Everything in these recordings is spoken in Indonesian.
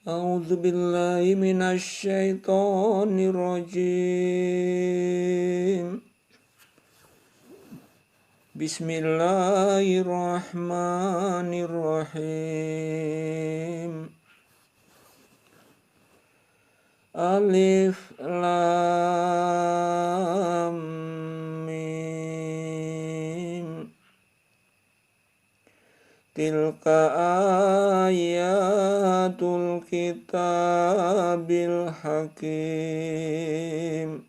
A'udzu billahi minasyaitonir rajim. Bismillahirrahmanirrahim. Alif lam mim. Tilka ayatul kitabil hakim.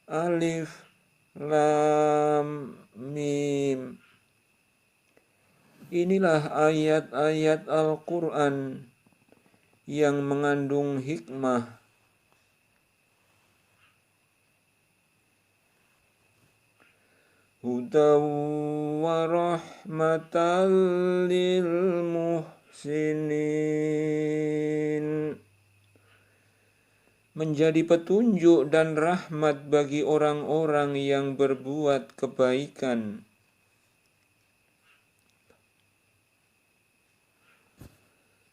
Alif lam mim. Inilah ayat-ayat Al-Quran yang mengandung hikmah. Hudaw wa rahmatan lil muhsinin. Menjadi petunjuk dan rahmat bagi orang-orang yang berbuat kebaikan.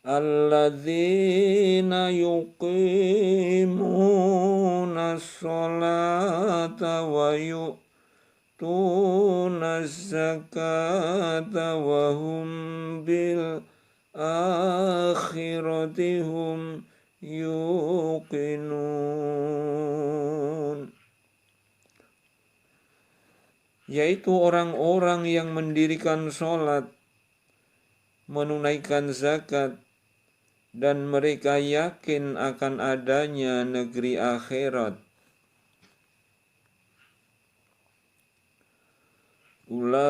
Alladzina yuqimuna sholata wa yu'tuna zakata wa hum bil akhirati hum yuqinun. Yaitu orang-orang yang mendirikan sholat, menunaikan zakat, dan mereka yakin akan adanya negeri akhirat. Ulaika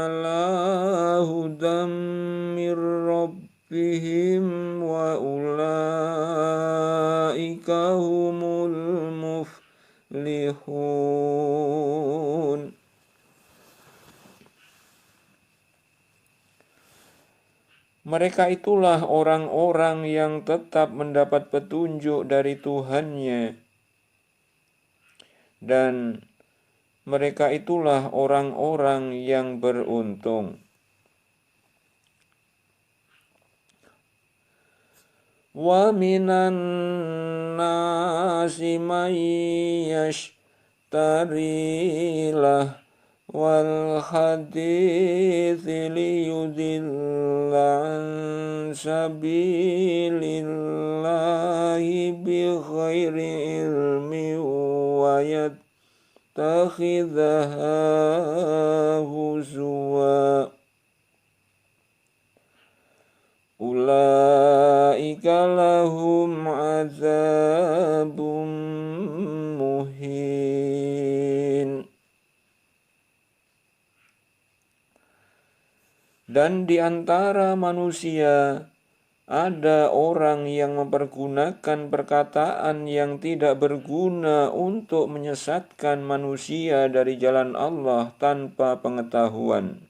ala hudam mir rabbihim wa ulaika humul muflihun. Mereka itulah orang-orang yang tetap mendapat petunjuk dari Tuhannya, dan mereka itulah orang-orang yang beruntung. Wa minan nasi may yashtarilah wal hadithi liyudilla an sabilillahi bighairi ilmi wa yattakhidhaha huzwa. Ulaika lahum azabun muhin. Dan di antara manusia ada orang yang mempergunakan perkataan yang tidak berguna untuk menyesatkan manusia dari jalan Allah tanpa pengetahuan,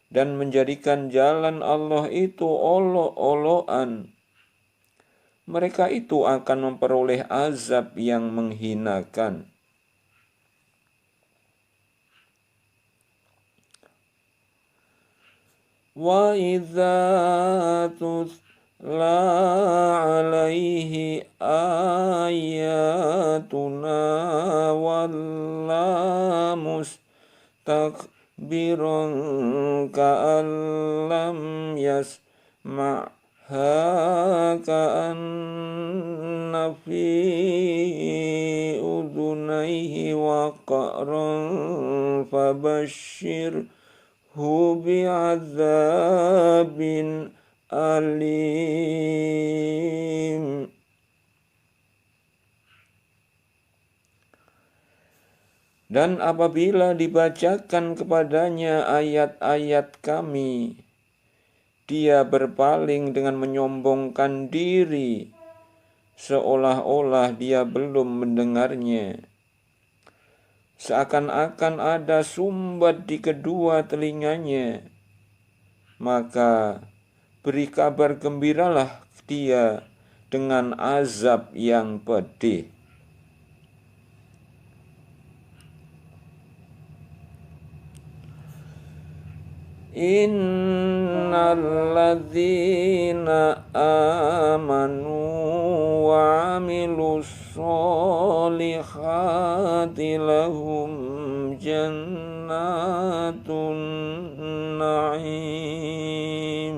dan menjadikan jalan Allah itu olok-olokan. Mereka itu akan memperoleh azab yang menghinakan. Wa idza tutla alaihi ayatuna walla mustakbiran ka'an lam yasma'ha ka'anna fi udunaihi waqran fabashshir bi'adzabin alim. Dan apabila dibacakan kepadanya ayat-ayat kami, dia berpaling dengan menyombongkan diri, seolah-olah dia belum mendengarnya. Seakan-akan ada sumbat di kedua telinganya. Maka beri kabar gembiralah dia dengan azab yang pedih. Innal ladzina amanu wa amilus solihati lahum jannatun na'im.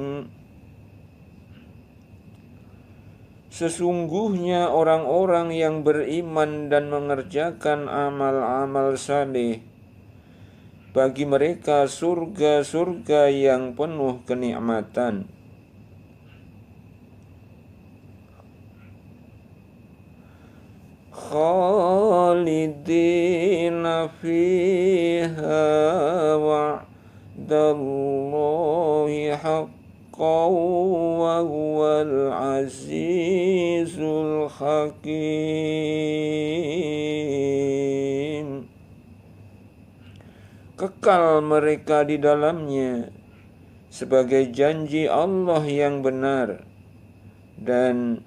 Sesungguhnya orang-orang yang beriman dan mengerjakan amal-amal saleh, bagi mereka surga-surga yang penuh kenikmatan. Khalidina fiha wa'dallahi haqqan wa huwal azizul hakim. Kekal mereka di dalamnya sebagai janji Allah yang benar, dan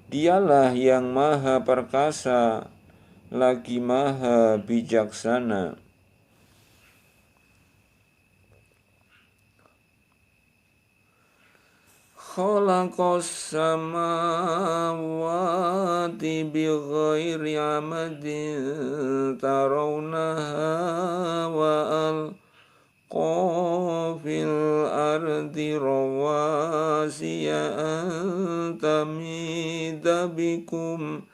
Dialah yang maha perkasa lagi maha bijaksana. Khalaqas samawati bighairi amadin tarawnaha wa alqa fil ardi rawasiya an tamida bikum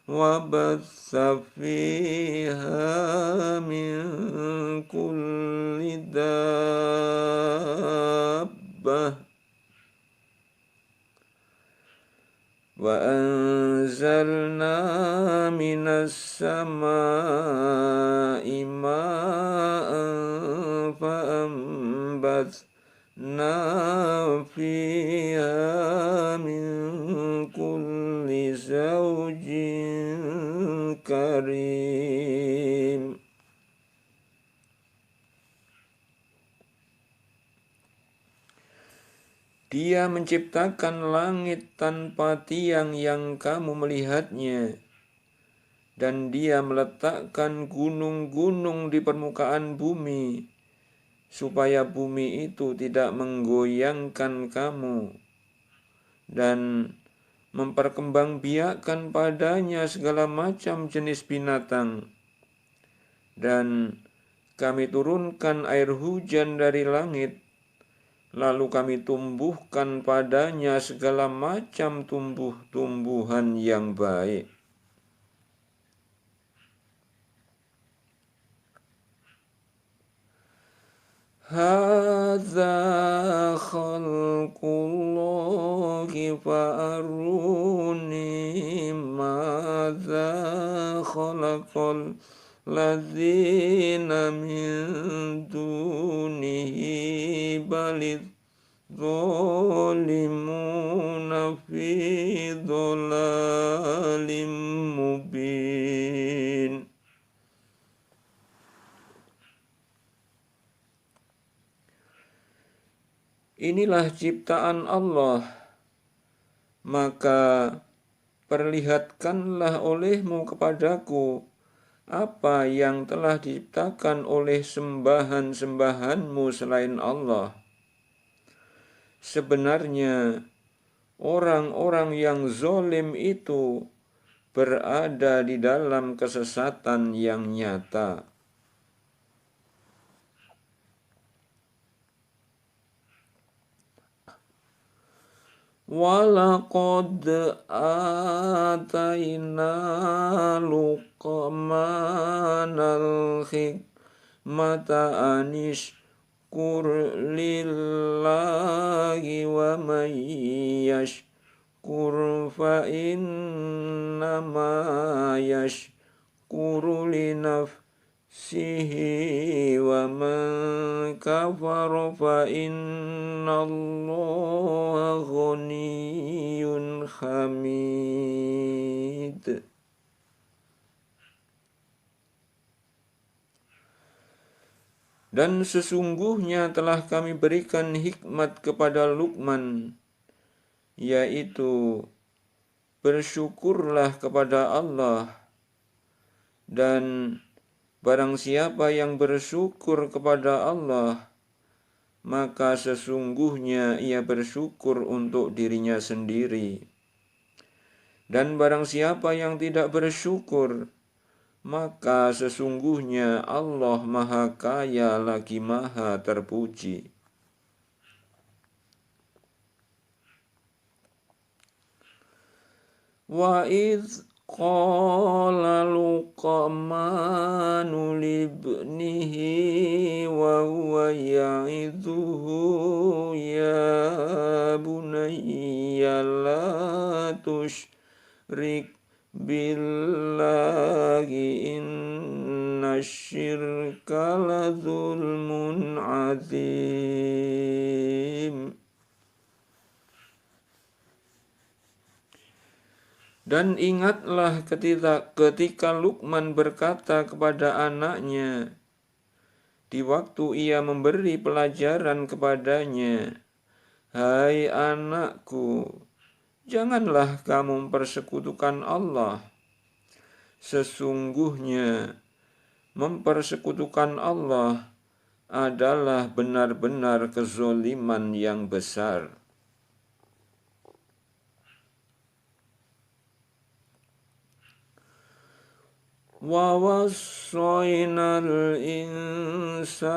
wa batha fiha min kulli dabbah wa anzalna minas samaa'i ma'an fa'ambatna fiha min kulli zawjin karim. Dia menciptakan langit tanpa tiang yang kamu melihatnya, dan Dia meletakkan gunung-gunung di permukaan bumi, supaya bumi itu tidak menggoyangkan kamu, dan memperkembangbiakkan padanya segala macam jenis binatang. Dan kami turunkan air hujan dari langit, lalu kami tumbuhkan padanya segala macam tumbuh-tumbuhan yang baik. Hadza khalqullahi fa'aruni madza khalaqal ladzina min dunihi balid zalimuna fi dhalalim mubin. Inilah ciptaan Allah, maka perlihatkanlah olehmu kepadaku apa yang telah diciptakan oleh sembahan-sembahanmu selain Allah. Sebenarnya orang-orang yang zalim itu berada di dalam kesesatan yang nyata. Walaqad atayna Luqmanal hikmata anishkur lillahi wa man yashkur fa innama yashkuru li nafsihi wa man kafara fa innallaha ghaniyyun hamid. Dan sesungguhnya telah kami berikan hikmat kepada Luqman, yaitu bersyukurlah kepada Allah, dan barang siapa yang bersyukur kepada Allah, maka sesungguhnya ia bersyukur untuk dirinya sendiri. Dan barang siapa yang tidak bersyukur, maka sesungguhnya Allah Maha Kaya lagi Maha Terpuji. Wa idz qala Luqmanu libnihi wa huwa ya'idhuhu ya bunayya la tusyrik billahi innasyirka ladzulmun adzim. Dan ingatlah ketika Luqman berkata kepada anaknya di waktu ia memberi pelajaran kepadanya, "Hai anakku, janganlah kamu mempersekutukan Allah. Sesungguhnya mempersekutukan Allah adalah benar-benar kezoliman yang besar." Wa wassaynal insana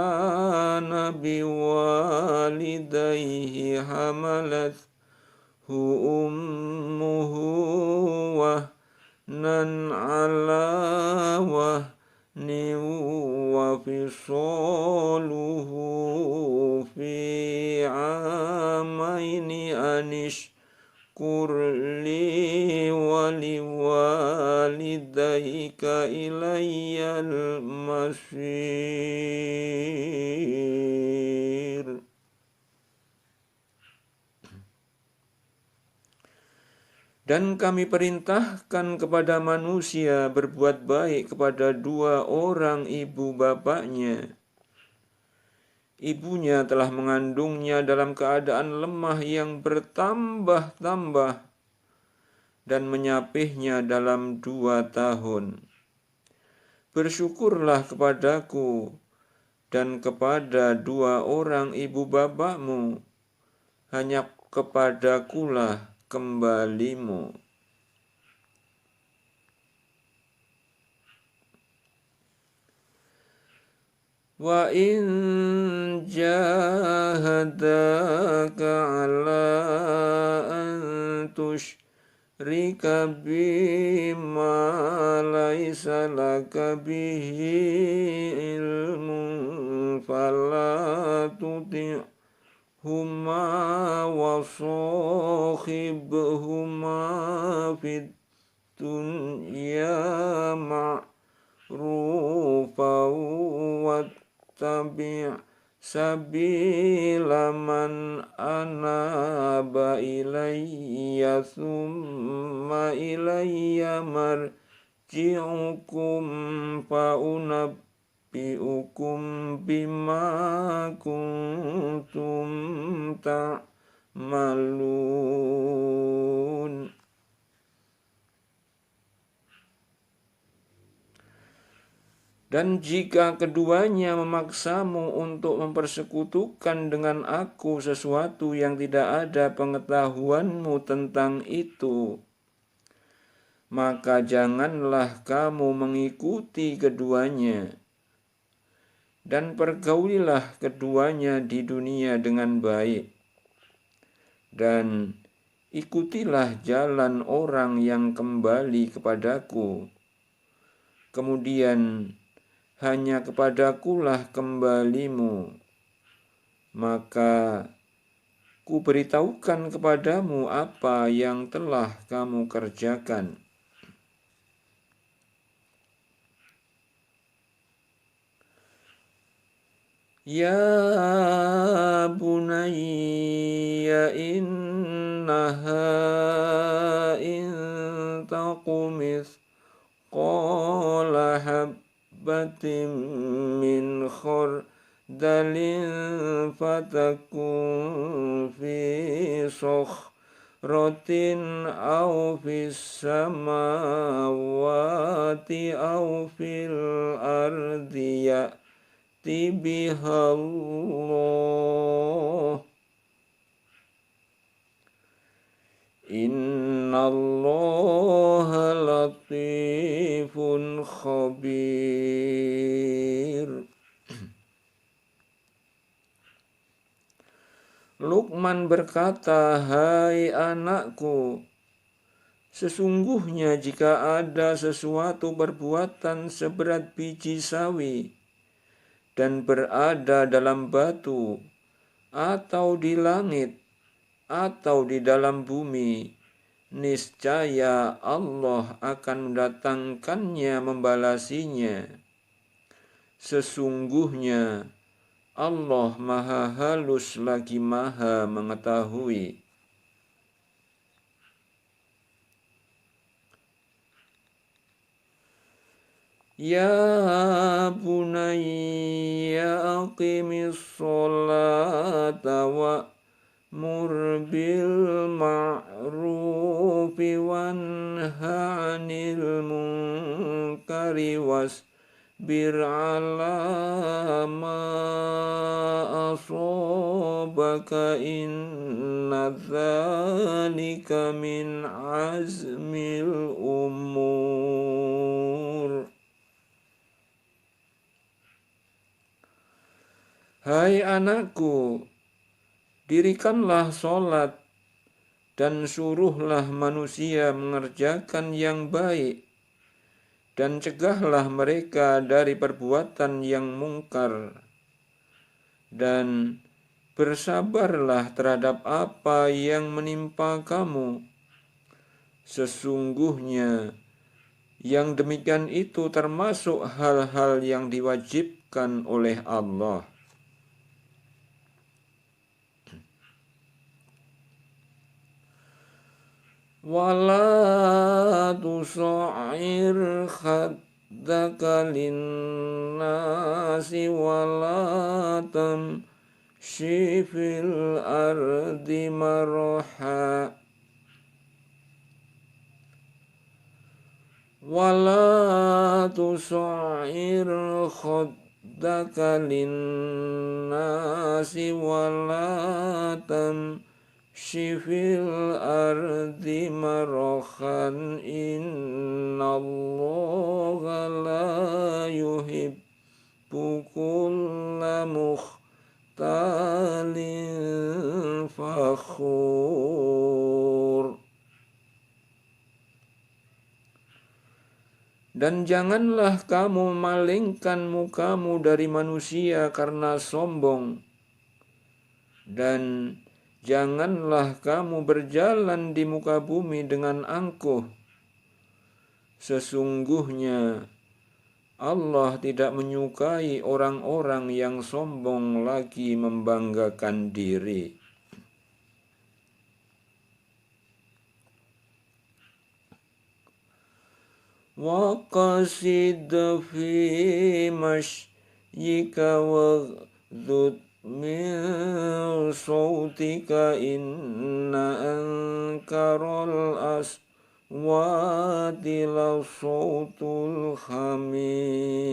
biwalidayhi hamalathu ummuhu wahnan ala wahnin wa fisaluhu fi amaini kurli wali walidayka ilayyal masir. Dan kami perintahkan kepada manusia berbuat baik kepada dua orang ibu bapaknya. Ibunya telah mengandungnya dalam keadaan lemah yang bertambah-tambah dan menyapihnya dalam 2 tahun. Bersyukurlah kepadaku dan kepada dua orang ibu bapakmu, hanya kepadakulah kembalimu. Wa in jahadaka ala an tusyrika bima laisa laka bihi ilmun fala tuti'huma wa sahibhuma fid dunya ma'rufan wa tabi' sabila man anaba ilayya thumma ilayya marji'ukum fa unabbi'ukum bima kuntum ta'malun. Dan jika keduanya memaksamu untuk mempersekutukan dengan aku sesuatu yang tidak ada pengetahuanmu tentang itu, maka janganlah kamu mengikuti keduanya, dan pergaulilah keduanya di dunia dengan baik, dan ikutilah jalan orang yang kembali kepadaku. Kemudian hanya kepadakulah kembalimu, maka ku beritahukan kepadamu apa yang telah kamu kerjakan. Ya bunayya innaha in taqumis qala habbatin min khardalin fatakun fi sakhratin aw fis samawati aw fil ardi biha Allah. Innallaha latifun khabir. Luqman berkata, "Hai anakku, sesungguhnya jika ada sesuatu perbuatan seberat biji sawi dan berada dalam batu atau di langit atau di dalam bumi, niscaya Allah akan mendatangkannya membalasinya. Sesungguhnya Allah Maha Halus lagi Maha Mengetahui." Ya bunayya aqimis sholata wa'mur bil ma'rufi wanha 'anil munkari wasbir 'ala ma asabaka inna dzalika min azmil umur. Hai anakku, dirikanlah sholat dan suruhlah manusia mengerjakan yang baik dan cegahlah mereka dari perbuatan yang mungkar dan bersabarlah terhadap apa yang menimpa kamu. Sesungguhnya yang demikian itu termasuk hal-hal yang diwajibkan oleh Allah. Wala tusa'ir khaddaka linnasi wala tamshi fil ardi maraha. Wala tusa'ir khaddaka linnasi wala tamshi fil ardi marahan innallaha la yuhibbu kulla mukhtalin fakhur. Dan janganlah kamu memalingkan mukamu dari manusia karena sombong, dan janganlah kamu berjalan di muka bumi dengan angkuh. Sesungguhnya Allah tidak menyukai orang-orang yang sombong lagi membanggakan diri. Waqasid fi mashyika waghdud min sautika inna ankaral aswati la sautul hamir.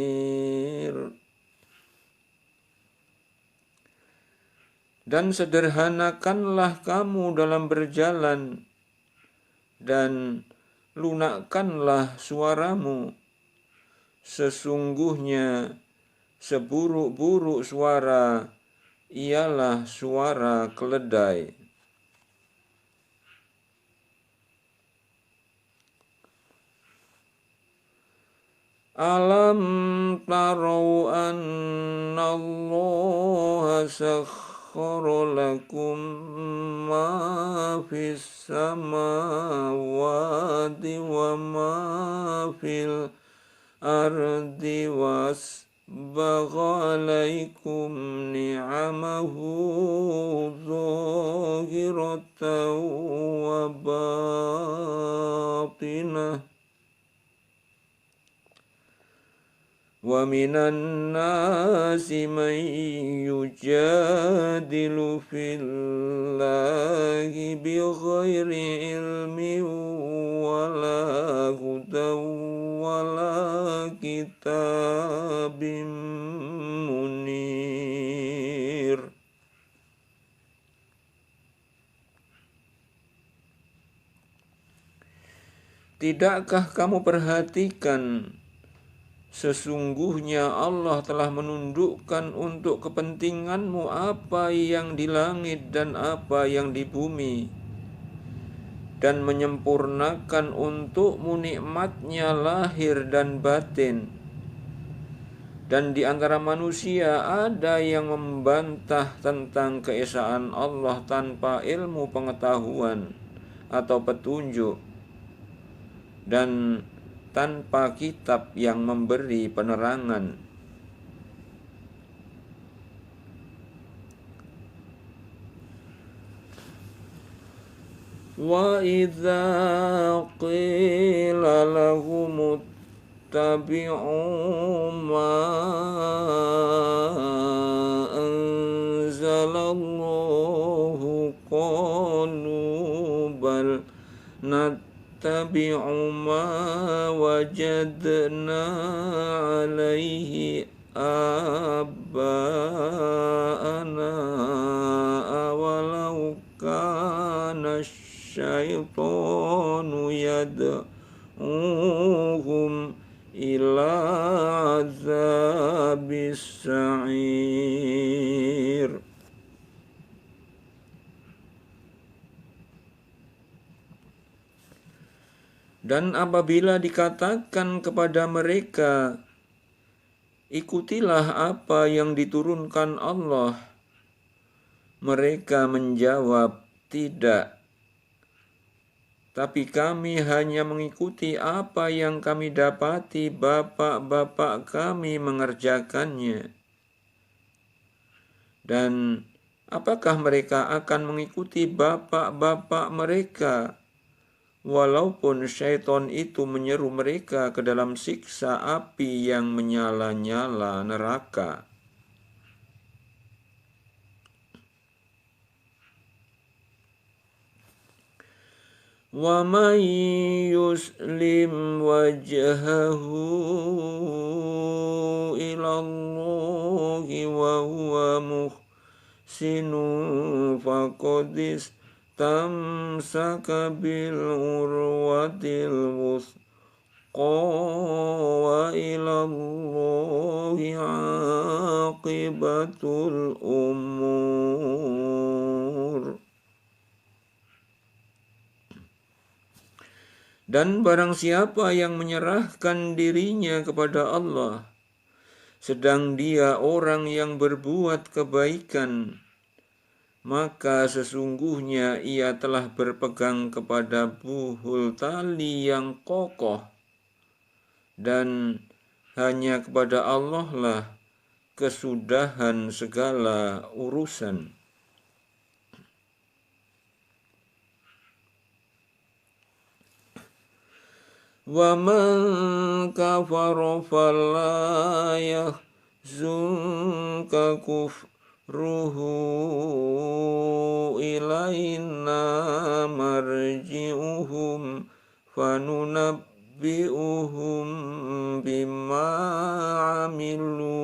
Dan sederhanakanlah kamu dalam berjalan, dan lunakkanlah suaramu. Sesungguhnya seburuk-buruk suara ialah suara keledai. Alam tarau anna Allah sakhkhara lakum ma fis samawati wa ma fil ardi wasbagha alaikum ni'amahu zahiratan wa batinah. Wa minan nasi man yujadilu fillahi bighairi ilmin wala hudan ولا كتاب منير. Tidakkah kamu perhatikan, sesungguhnya Allah telah menundukkan untuk kepentinganmu apa yang di langit dan apa yang di bumi, dan menyempurnakan untukmu nikmat-Nya lahir dan batin. Dan di antara manusia ada yang membantah tentang keesaan Allah tanpa ilmu pengetahuan atau petunjuk, dan tanpa kitab yang memberi penerangan. Wa idza qila lahum ittabi'u ma anzalallahu qalu bal nattabi'u ma wajadna alaihi aba'ana awalau kana syaitanu yad'uhum ila azabis sa'ir. Dan apabila dikatakan kepada mereka, ikutilah apa yang diturunkan Allah, mereka menjawab, tidak. Tapi kami hanya mengikuti apa yang kami dapati bapak-bapak kami mengerjakannya. Dan apakah mereka akan mengikuti bapak-bapak mereka, walaupun syaitan itu menyeru mereka ke dalam siksa api yang menyala-nyala neraka? Wa man yuslim wajhahu ila Allahi wa huwa muhsinun faqad istamsaka bil urwatil wuthqa wa ila Allahi aqibatul umur. Dan barang siapa yang menyerahkan dirinya kepada Allah, sedang dia orang yang berbuat kebaikan, maka sesungguhnya ia telah berpegang kepada buhul tali yang kokoh, dan hanya kepada Allah lah kesudahan segala urusan. Wa man kafara fala yahzunka kufruhu ilaina marji'uhum fanunabbi'uhum bima amilu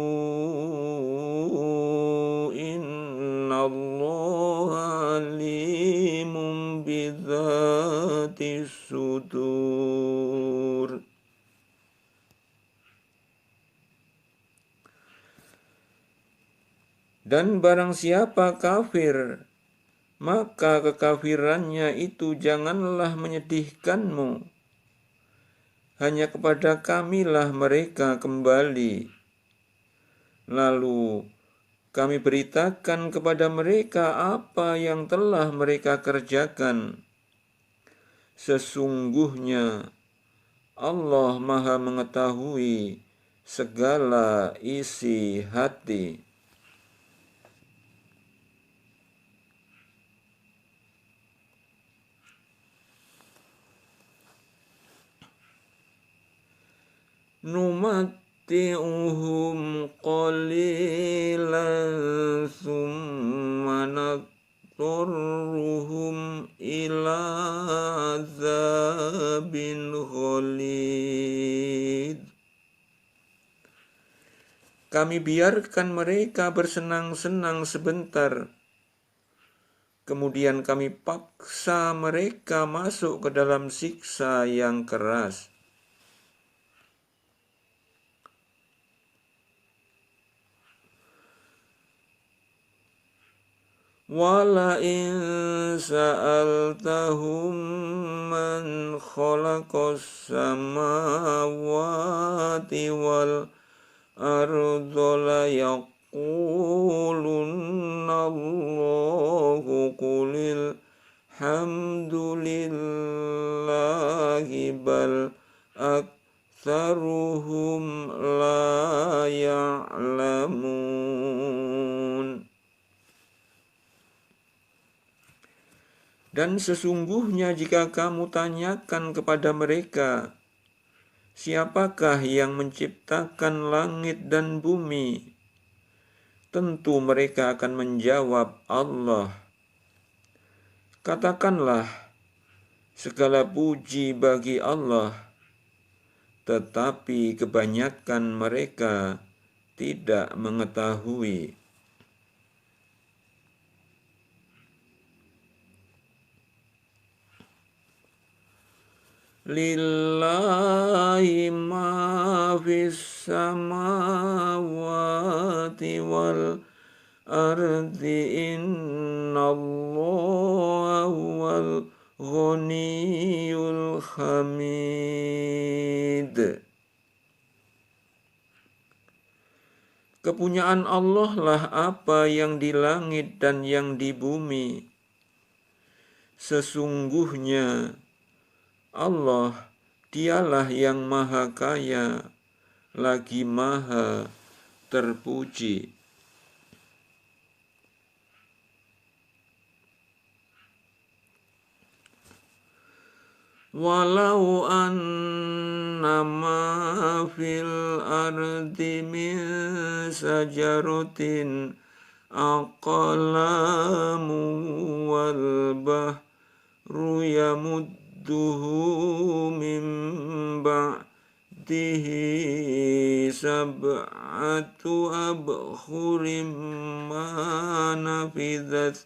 innallaha alimun bidzatis sudur. Dan barang siapa kafir, maka kekafirannya itu janganlah menyedihkanmu. Hanya kepada Kamilah mereka kembali. Lalu kami beritakan kepada mereka apa yang telah mereka kerjakan. Sesungguhnya Allah Maha mengetahui segala isi hati. Numatti'uhum qalilan thumma nadurruhum ila azabin ghalid. Kami biarkan mereka bersenang-senang sebentar, kemudian kami paksa mereka masuk ke dalam siksa yang keras. وَلَئِن سَأَلْتَهُم مَّنْ خَلَقَ السَّمَاوَاتِ وَالْأَرْضَ لَيَقُولُنَّ اللَّهُ قُلِ الْحَمْدُ لِلَّهِ بَلْ أَكْثَرُهُمْ لَا يَعْلَمُونَ. Dan sesungguhnya jika kamu tanyakan kepada mereka, siapakah yang menciptakan langit dan bumi? Tentu mereka akan menjawab, Allah. Katakanlah, segala puji bagi Allah, tetapi kebanyakan mereka tidak mengetahui. Lillahi ma fis samawati wal ardi innallaha huwal ghaniyul hamid. Kepunyaan Allah lah apa yang di langit dan yang di bumi. Sesungguhnya Allah, dialah yang maha kaya, lagi maha terpuji. Walau annama fil ardi min sajaratin aqlamu wal bahru yamudduhu min ba'dihi sab'atu abhurim ma nafidat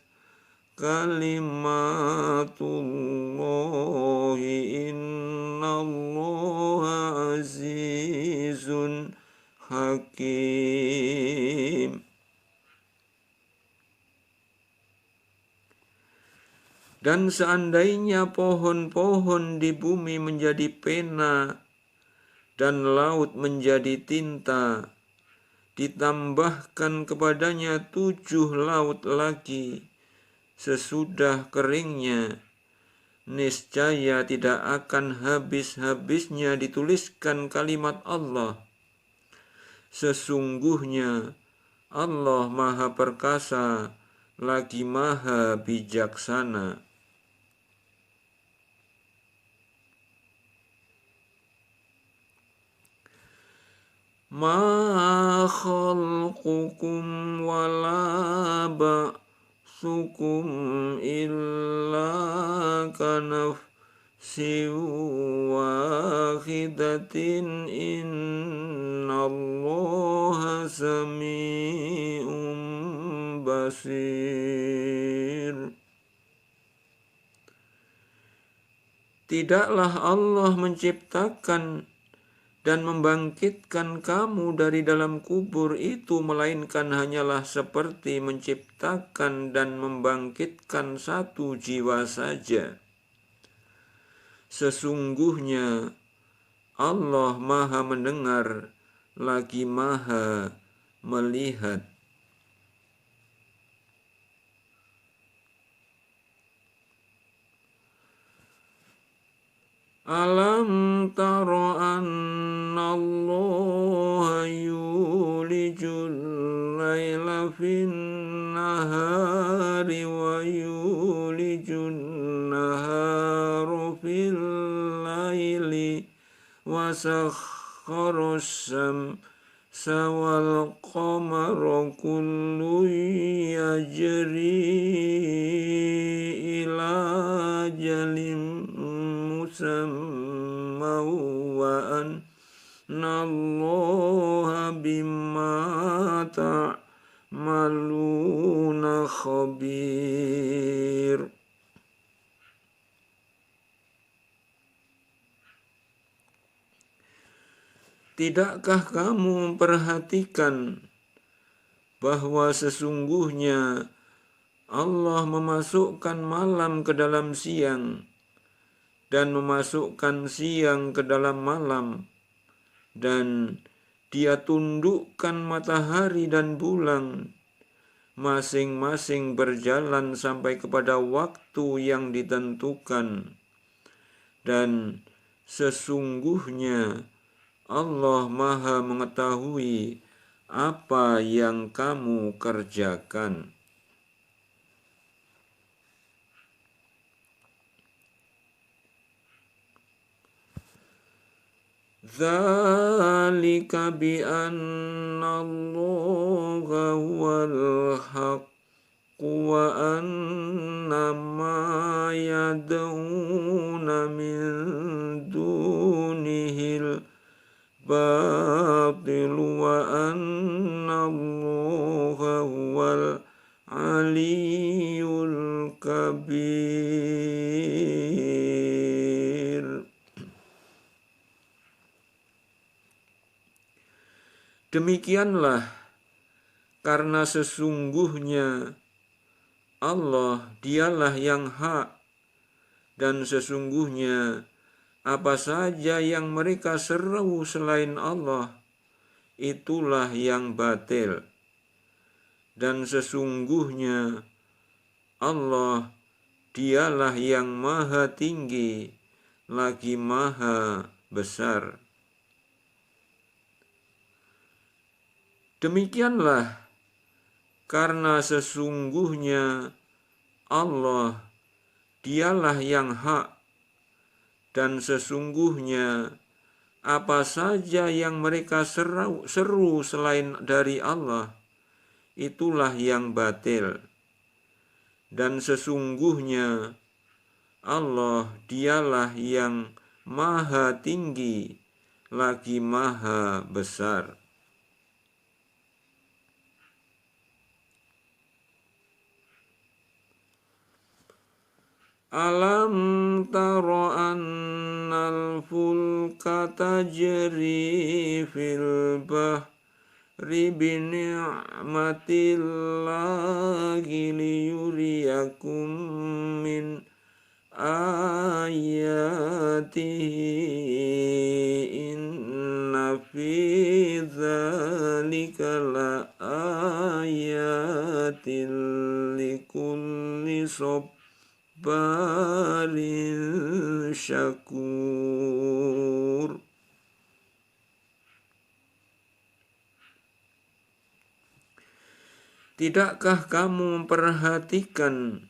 kalimatullahi innallaha azizun hakim. Dan seandainya pohon-pohon di bumi menjadi pena dan laut menjadi tinta, ditambahkan kepadanya 7 laut lagi sesudah keringnya, niscaya tidak akan habis-habisnya dituliskan kalimat Allah. Sesungguhnya Allah Maha Perkasa, lagi Maha Bijaksana. Ma khalqukum wala ba'sukum illa kanafsin wahidatin innallaha sami'un basir. Tidaklah Allah menciptakan dan membangkitkan kamu dari dalam kubur itu, melainkan hanyalah seperti menciptakan dan membangkitkan satu jiwa saja. Sesungguhnya Allah Maha mendengar, lagi Maha melihat. Alam tara anna Allah yulijul laila fin nahari wa yulijun nahara fil laili wa sakhkhara syamsa wal qamara kullun yajri ila ajalin musamma wa anna Allaha bima ta'maluna khabir. Tidakkah kamu memperhatikan bahwa sesungguhnya Allah memasukkan malam ke dalam siang dan memasukkan siang ke dalam malam, dan Dia tundukkan matahari dan bulan, masing-masing berjalan sampai kepada waktu yang ditentukan. Dan sesungguhnya Allah Maha mengetahui apa yang kamu kerjakan. Dzalika bi anna Allaha huwal haqqu wa anna ma yad'una min dunihil batil wa anna Allaha huwal aliyyul kabir. Demikianlah karena sesungguhnya Allah Dialah yang hak, dan sesungguhnya apa saja yang mereka seru selain Allah, itulah yang batil. Dan sesungguhnya Allah Dialah yang maha tinggi lagi maha besar. Demikianlah karena sesungguhnya Allah Dialah yang hak, dan sesungguhnya apa saja yang mereka seru selain dari Allah, itulah yang batil. Dan sesungguhnya Allah Dialah yang maha tinggi lagi maha besar. Alam taro annal fulka tajri fil bahri bini'matillahi liyuriyakum min ayatihi inna fi dzalika la ayatin likulli sabarin syakur. Tidakkah kamu memperhatikan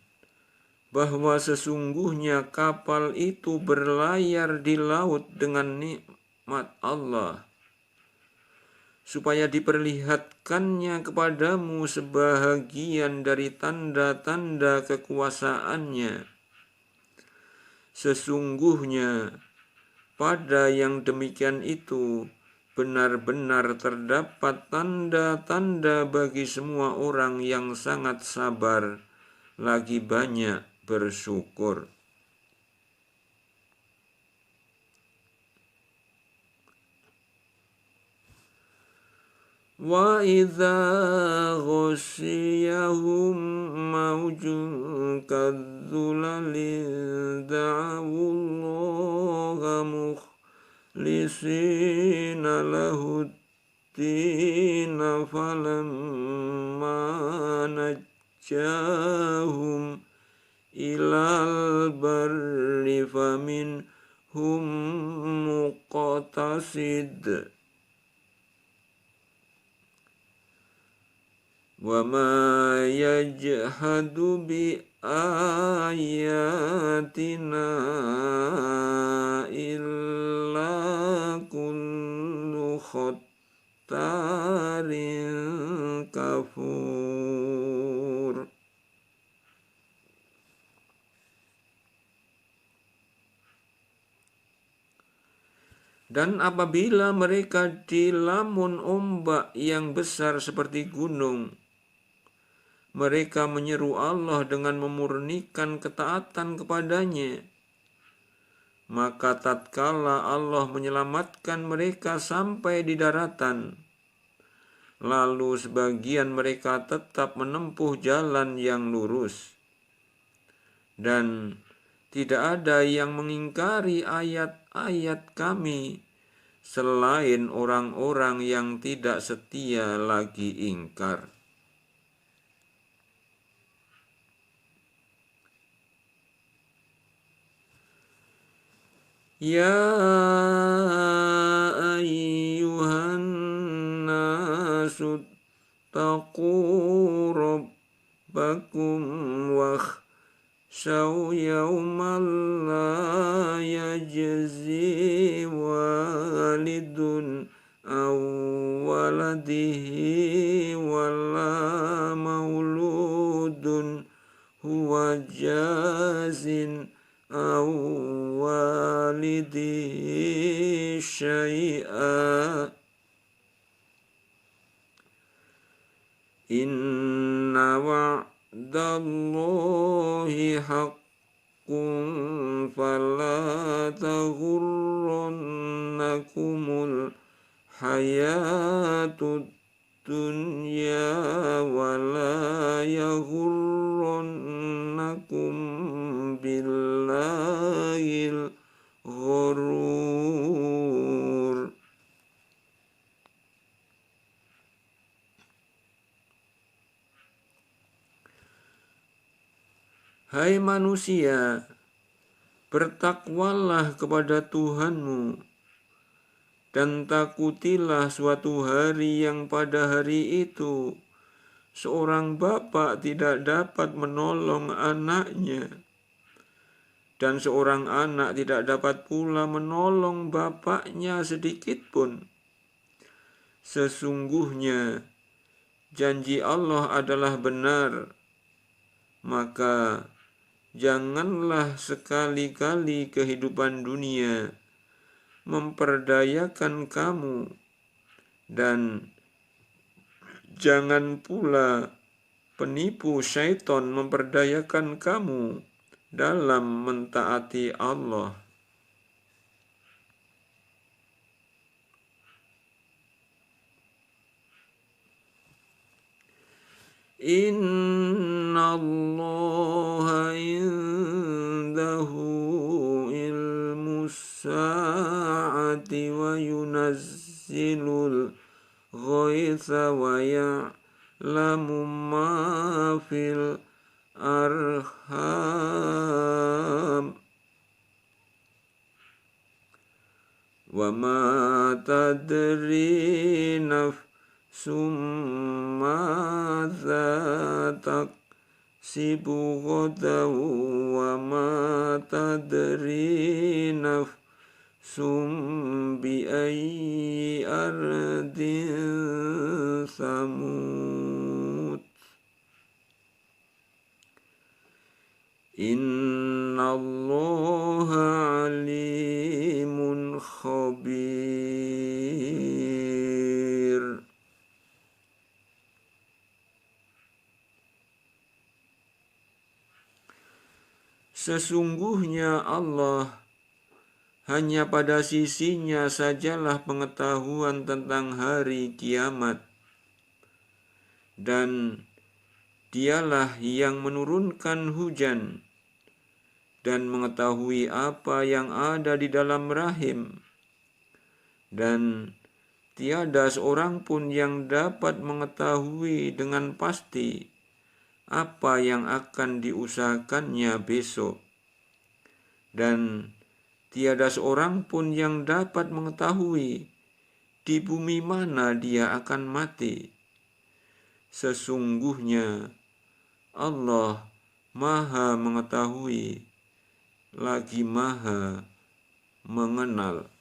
bahwa sesungguhnya kapal itu berlayar di laut dengan nikmat Allah, supaya diperlihatkannya kepadamu sebahagian dari tanda-tanda kekuasaannya. Sesungguhnya pada yang demikian itu benar-benar terdapat tanda-tanda bagi semua orang yang sangat sabar, lagi banyak bersyukur. Wa idza ghasyiyahum mawjun kadzulalin da'awullaha mukhlisina lahuddina falamma najjahum ilal barri faminhum muqtasid wa ma yajhadu bi ayatina illa kullu khattarin kafur. Dan apabila mereka dilamun ombak yang besar seperti gunung, mereka menyeru Allah dengan memurnikan ketaatan kepadanya. Maka tatkala Allah menyelamatkan mereka sampai di daratan, lalu sebagian mereka tetap menempuh jalan yang lurus. Dan tidak ada yang mengingkari ayat-ayat kami selain orang-orang yang tidak setia lagi ingkar. Ya ayyuhan nasu taqu rabbakum wakhshaw yawman la yajzi walidun aw waladihi wala mauludun huwa jazin aw walidihi syai'a. Inna wa'dallahi haqqun fala taghurrannakumul hayatud dunya wala yaghurrannakum billahil ghurur. Hai manusia, bertakwalah kepada Tuhanmu, dan takutilah suatu hari yang pada hari itu seorang bapa tidak dapat menolong anaknya, dan seorang anak tidak dapat pula menolong bapaknya sedikit pun. Sesungguhnya janji Allah adalah benar, maka janganlah sekali-kali kehidupan dunia memperdayakan kamu, dan jangan pula penipu syaitan memperdayakan kamu dalam mentaati Allah. Inna Allah indahu ilmus sa'ati wa yunazzilul ghaitha wa ya'lamu ma fil arham wa ma tadri madza taksibu ghadan wa ma tadri nafsum bi ayyi ardin thamut. Innallaha alimun khabir. Sesungguhnya Allah, hanya pada sisinya sajalah pengetahuan tentang hari kiamat, dan Dialah yang menurunkan hujan dan mengetahui apa yang ada di dalam rahim, dan tiada seorang pun yang dapat mengetahui dengan pasti apa yang akan diusahakannya besok, dan tiada seorang pun yang dapat mengetahui di bumi mana dia akan mati. Sesungguhnya Allah Maha mengetahui lagi Maha mengenal.